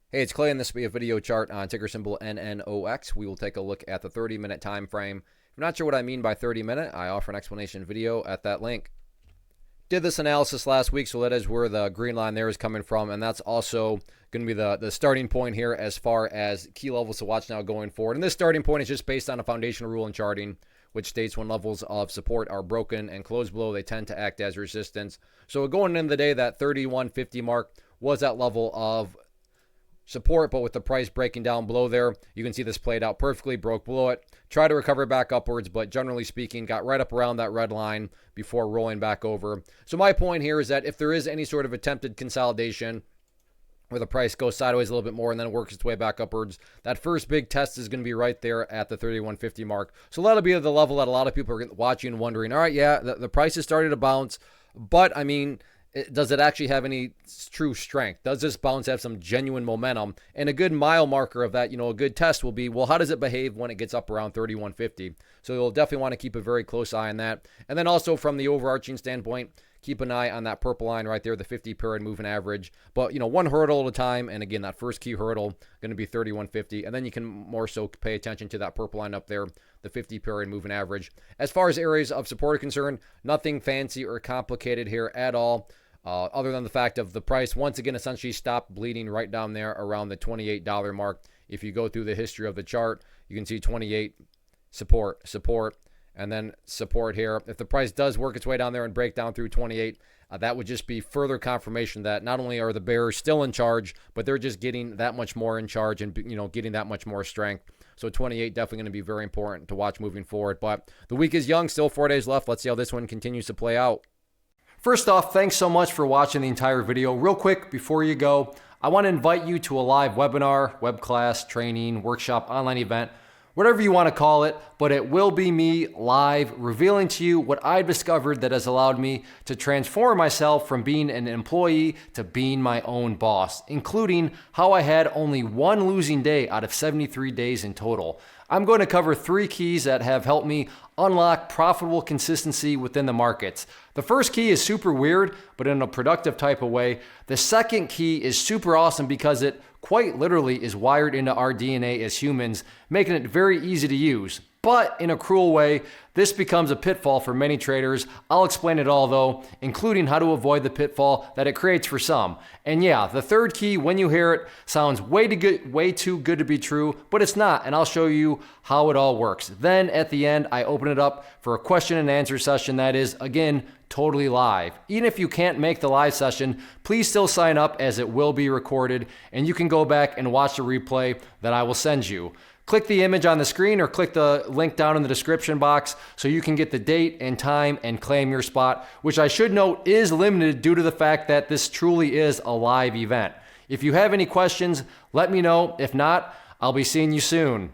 Hey, it's Clay, and this will be a video chart on ticker symbol NNOX. We will take a look at the 30-minute time frame. If you're not sure what I mean by 30-minute, I offer an explanation video at that link. Did this analysis last week, so that is where the green line there is coming from, and that's also going to be the starting point here as far as key levels to watch now going forward. And this starting point is just based on a foundational rule in charting, which states when levels of support are broken and closed below, they tend to act as resistance. So going into the day, that 31.50 mark was that level of support, but with the price breaking down below there, you can see this played out perfectly, broke below it, tried to recover back upwards, but generally speaking, got right up around that red line before rolling back over. So my point here is that if there is any sort of attempted consolidation where the price goes sideways a little bit more and then works its way back upwards, that first big test is going to be right there at the 31.50 mark. So that'll be the level that a lot of people are watching and wondering, all right, yeah, the price has started to bounce, but I mean, does it actually have any true strength? Does this bounce have some genuine momentum? And a good mile marker of that, a good test will be, well, how does it behave when it gets up around 31.50? So you'll definitely want to keep a very close eye on that. And then also from the overarching standpoint, keep an eye on that purple line right there, the 50-period moving average. But, one hurdle at a time. And again, that first key hurdle going to be 31.50. And then you can more so pay attention to that purple line up there, the 50-period moving average. As far as areas of support are concerned, nothing fancy or complicated here at all. Other than the fact of the price, once again, essentially stopped bleeding right down there around the $28 mark. If you go through the history of the chart, you can see 28, support, and then support here. If the price does work its way down there and break down through 28, that would just be further confirmation that not only are the bears still in charge, but they're just getting that much more in charge and, getting that much more strength. So 28 definitely going to be very important to watch moving forward. But the week is young, still 4 days left. Let's see how this one continues to play out. First off, thanks so much for watching the entire video. Real quick, before you go, I want to invite you to a live webinar, web class, training, workshop, online event, whatever you want to call it, but it will be me live revealing to you what I've discovered that has allowed me to transform myself from being an employee to being my own boss, including how I had only one losing day out of 73 days in total. I'm going to cover 3 keys that have helped me unlock profitable consistency within the markets. The first key is super weird, but in a productive type of way. The second key is super awesome because it quite literally is wired into our DNA as humans, making it very easy to use. But in a cruel way, this becomes a pitfall for many traders. I'll explain it all though, including how to avoid the pitfall that it creates for some. And yeah, the third key, when you hear it, sounds way too good to be true, but it's not, and I'll show you how it all works. Then at the end, I open it up for a question and answer session that is, again, totally live. Even if you can't make the live session, please still sign up as it will be recorded, and you can go back and watch the replay that I will send you. Click the image on the screen or click the link down in the description box so you can get the date and time and claim your spot, which I should note is limited due to the fact that this truly is a live event. If you have any questions, let me know. If not, I'll be seeing you soon.